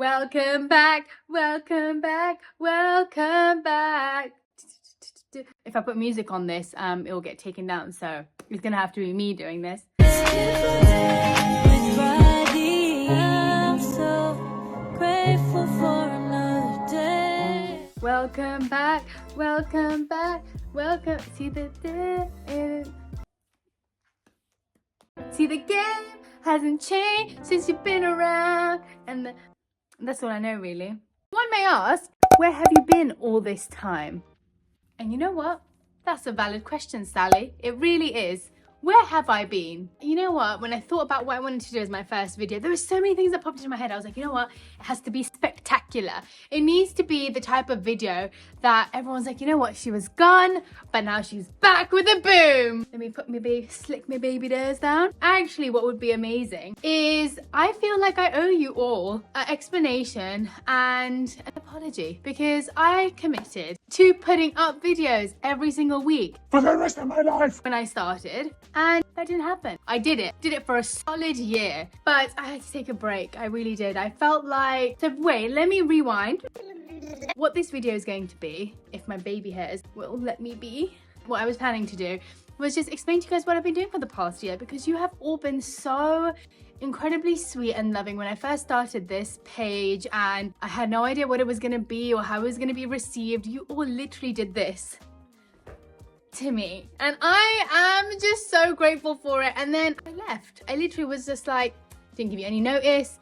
Welcome back, welcome back, welcome back. If I put music on this, it will get taken down, so it's gonna have to be me doing this. Welcome back, welcome back, welcome. See the game hasn't changed since you've been around, and that's all I know, really. One may ask, where have you been all this time? And you know what? That's a valid question, Sally. It really is. Where have I been? You know what? When I thought about what I wanted to do as my first video, there were so many things that popped into my head. I was like, you know what? It has to be spectacular. It needs to be the type of video that everyone's like, you know what? She was gone, but now she's back with a boom. Let me put slick my baby hairs down. Actually, what would be amazing is I feel like I owe you all an explanation and an apology, because I committed to putting up videos every single week for the rest of my life when I started, and that didn't happen. I did it for a solid year, but I had to take a break. I really did. I felt like, so wait, let me rewind. What this video is going to be, if my baby hairs will let me be, what I was planning to do was just explain to you guys what I've been doing for the past year, because you have all been so incredibly sweet and loving. When I first started this page and I had no idea what it was going to be or how it was going to be received, you all literally did this to me, and I am just so grateful for it. And then I left. I literally was just like, didn't give you any notice.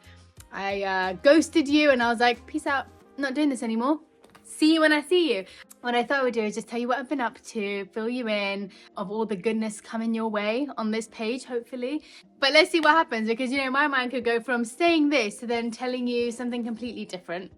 I ghosted you, and I was like, peace out, I'm not doing this anymore. See you when I see you. What I thought I would do is just tell you what I've been up to, fill you in of all the goodness coming your way on this page, hopefully. But let's see what happens, because, you know, my mind could go from saying this to then telling you something completely different.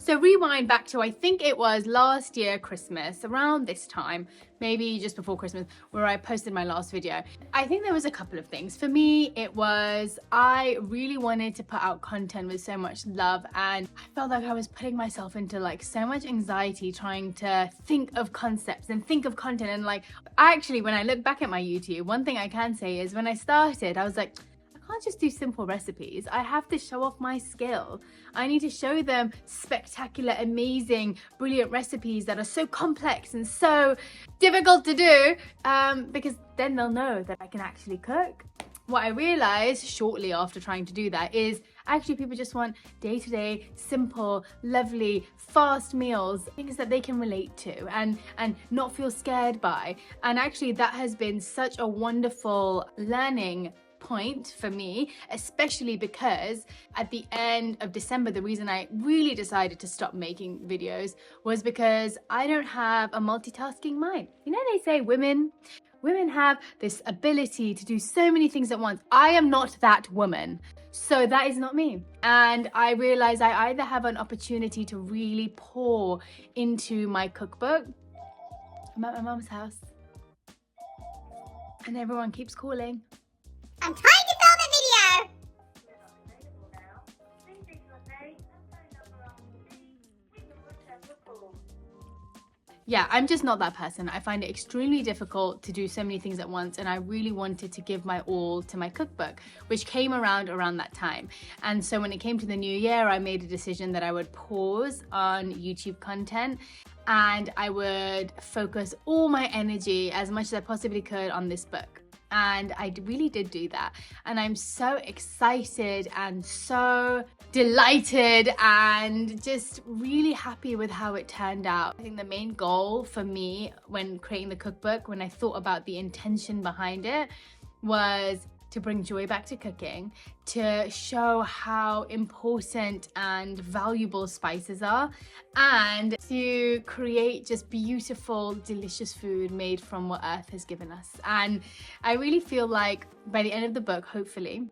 So rewind back to, I think it was last year, Christmas, around this time, maybe just before Christmas, where I posted my last video. I think there was a couple of things. For me, it was, I really wanted to put out content with so much love, and I felt like I was putting myself into like so much anxiety trying to think of concepts and think of content. And like, actually, when I look back at my YouTube, one thing I can say is when I started, I was like, I can't just do simple recipes. I have to show off my skill. I need to show them spectacular, amazing, brilliant recipes that are so complex and so difficult to do, because then they'll know that I can actually cook. What I realized shortly after trying to do that is actually people just want day-to-day, simple, lovely, fast meals, things that they can relate to and not feel scared by. And actually that has been such a wonderful learning point for me, especially because at the end of December, the reason I really decided to stop making videos was because I don't have a multitasking mind. You know, they say women have this ability to do so many things at once. I am not that woman. So that is not me. And I realized I either have an opportunity to really pour into my cookbook. I'm at my mom's house and everyone keeps calling. I'm trying to film a video! Yeah, I'm just not that person. I find it extremely difficult to do so many things at once, and I really wanted to give my all to my cookbook, which came around that time. And so when it came to the new year, I made a decision that I would pause on YouTube content and I would focus all my energy as much as I possibly could on this book. And I really did do that. And I'm so excited and so delighted and just really happy with how it turned out. I think the main goal for me when creating the cookbook, when I thought about the intention behind it, was to bring joy back to cooking, to show how important and valuable spices are, and to create just beautiful, delicious food made from what Earth has given us. And I really feel like by the end of the book, hopefully,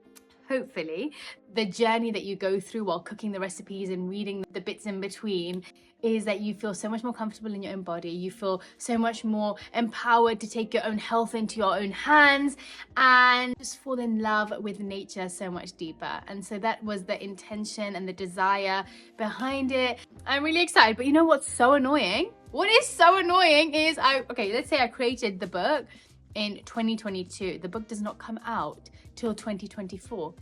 the journey that you go through while cooking the recipes and reading the bits in between is that you feel so much more comfortable in your own body. You feel so much more empowered to take your own health into your own hands and just fall in love with nature so much deeper. And so that was the intention and the desire behind it. I'm really excited, but you know what's so annoying? What is so annoying is let's say I created the book in 2022. The book does not come out till 2024.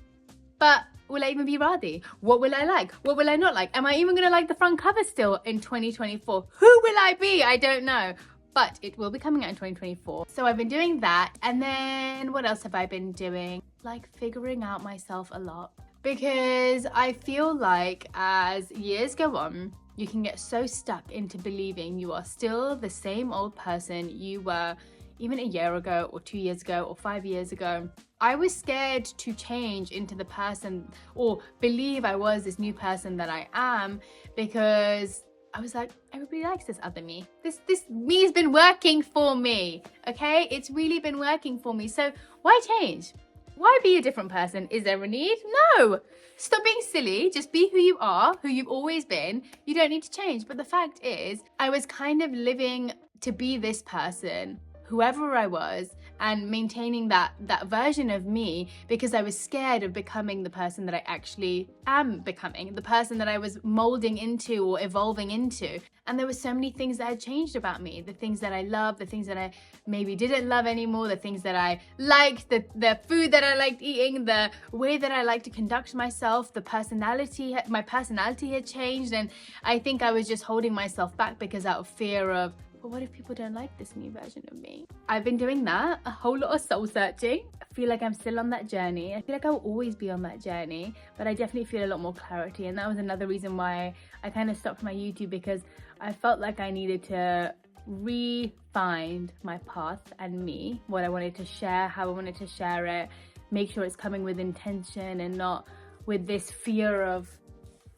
But Will I even be Radhi? What will I like? What will I not like? Am I even going to like the front cover still in 2024? Who will I be? I don't know. But it will be coming out in 2024. So I've been doing that. And then what else have I been doing? Like figuring out myself a lot. Because I feel like as years go on, you can get so stuck into believing you are still the same old person you were even a year ago or 2 years ago or 5 years ago. I was scared to change into the person or believe I was this new person that I am, because I was like, everybody likes this other me. This me has been working for me, okay? It's really been working for me. So why change? Why be a different person? Is there a need? No. Stop being silly. Just be who you are, who you've always been. You don't need to change. But the fact is, I was kind of living to be this person, whoever I was, and maintaining that version of me because I was scared of becoming the person that I actually am becoming, the person that I was molding into or evolving into. And there were so many things that had changed about me, the things that I loved, the things that I maybe didn't love anymore, the things that I liked, the food that I liked eating, the way that I liked to conduct myself, my personality had changed. And I think I was just holding myself back because out of fear of, but what if people don't like this new version of me? I've been doing that, a whole lot of soul searching. I feel like I'm still on that journey. I feel like I'll always be on that journey, but I definitely feel a lot more clarity. And that was another reason why I kind of stopped my YouTube, because I felt like I needed to re-find my path and me, what I wanted to share, how I wanted to share it, make sure it's coming with intention and not with this fear of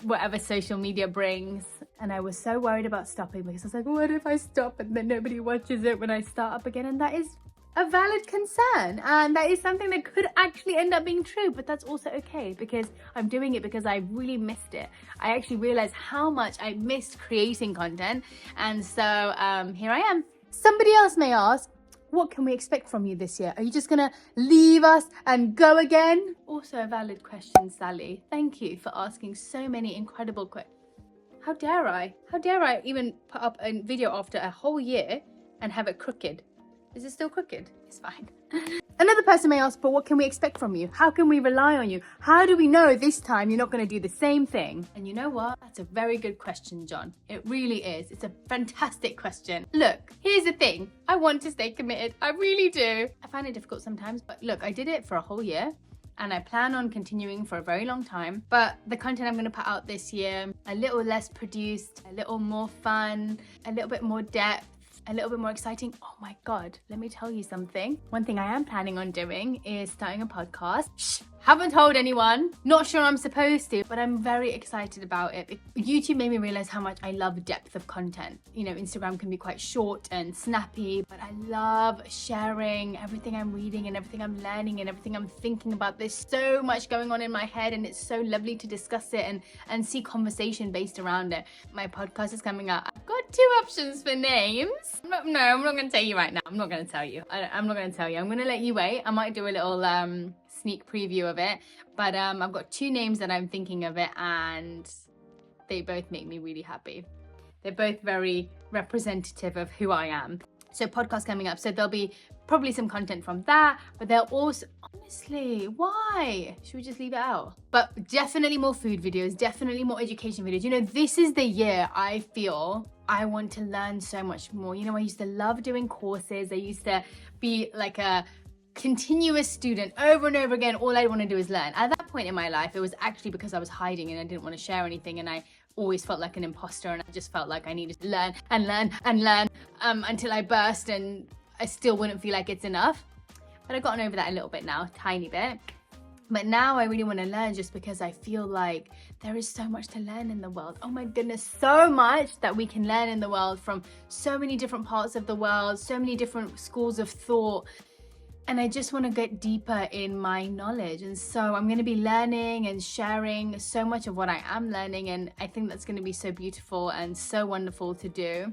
whatever social media brings. And I was so worried about stopping because I was like, what if I stop and then nobody watches it when I start up again? And that is a valid concern, and that is something that could actually end up being true, but that's also okay because I'm doing it because I really missed it. I actually realized how much I missed creating content, and so here I am. Somebody else may ask, what can we expect from you this year? Are you just gonna leave us and go again? Also a valid question, Sally. Thank you for asking so many incredible questions. How dare I? How dare I even put up a video after a whole year and have it crooked? Is it still crooked? It's fine. Another person may ask, but what can we expect from you? How can we rely on you? How do we know this time you're not going to do the same thing? And you know what? That's a very good question, John. It really is. It's a fantastic question. Look, here's the thing. I want to stay committed. I really do. I find it difficult sometimes, but look, I did it for a whole year. And I plan on continuing for a very long time. But the content I'm going to put out this year, a little less produced, a little more fun, a little bit more depth, a little bit more exciting. Oh my God, let me tell you something. One thing I am planning on doing is starting a podcast. Shh, haven't told anyone, not sure I'm supposed to, but I'm very excited about it. YouTube made me realize how much I love depth of content. You know, Instagram can be quite short and snappy, but I love sharing everything I'm reading and everything I'm learning and everything I'm thinking about. There's so much going on in my head, and it's so lovely to discuss it and see conversation based around it. My podcast is coming out. I've got 2 options for names. I'm not going to tell you right now. I'm not going to tell you. I'm not going to tell you. I'm going to let you wait. I might do a little sneak preview of it, but I've got 2 names that I'm thinking of it, and they both make me really happy. They're both very representative of who I am. So podcast coming up, so there'll be probably some content from that, but there'll also, honestly, why should we just leave it out? But definitely more food videos, definitely more education videos. You know, this is the year I feel I want to learn so much more. You know, I used to love doing courses. I used to be like a continuous student over and over again. All I want to do is learn. At that point in my life, it was actually because I was hiding and I didn't want to share anything, and I always felt like an imposter, and I just felt like I needed to learn and learn and learn until I burst, and I still wouldn't feel like it's enough. But I've gotten over that a little bit now, tiny bit. But now I really want to learn, just because I feel like there is so much to learn in the world. Oh my goodness, so much that we can learn in the world from so many different parts of the world, so many different schools of thought. And I just want to get deeper in my knowledge. And so I'm going to be learning and sharing so much of what I am learning. And I think that's going to be so beautiful and so wonderful to do.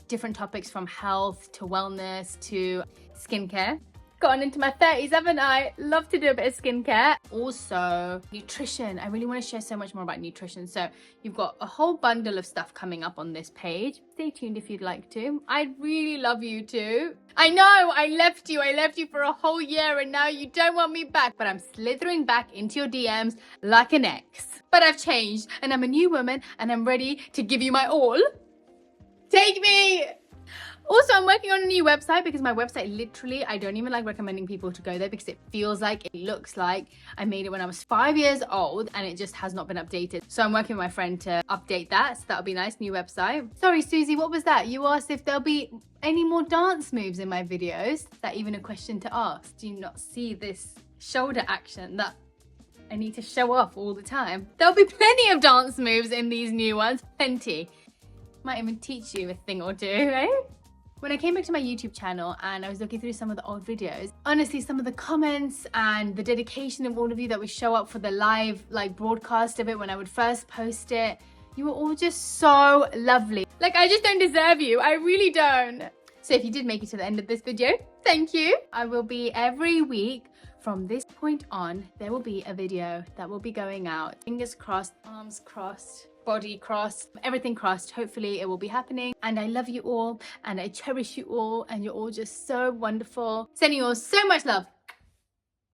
Different topics from health to wellness to skincare. Gotten into my 30s, haven't I? Love to do a bit of skincare. Also, nutrition. I really want to share so much more about nutrition. So you've got a whole bundle of stuff coming up on this page. Stay tuned if you'd like to. I'd really love you to. I know, I left you for a whole year and now you don't want me back, but I'm slithering back into your DMs like an ex. But I've changed and I'm a new woman and I'm ready to give you my all. Take me! Also, I'm working on a new website because my website, literally, I don't even like recommending people to go there because it feels like, it looks like I made it when I was 5 years old and it just has not been updated. So I'm working with my friend to update that. So that'll be nice, new website. Sorry, Susie, what was that? You asked if there'll be any more dance moves in my videos. Is that even a question to ask? Do you not see this shoulder action that I need to show off all the time? There'll be plenty of dance moves in these new ones, plenty. Might even teach you a thing or two, eh? When I came back to my YouTube channel and I was looking through some of the old videos, honestly, some of the comments and the dedication of all of you that would show up for the live broadcast of it when I would first post it, you were all just so lovely. Like, I just don't deserve you. I really don't. So if you did make it to the end of this video, thank you. I will be every week from this point on, there will be a video that will be going out. Fingers crossed, arms crossed, body crossed, everything crossed. Hopefully it will be happening. And I love you all and I cherish you all and you're all just so wonderful. Sending you all so much love.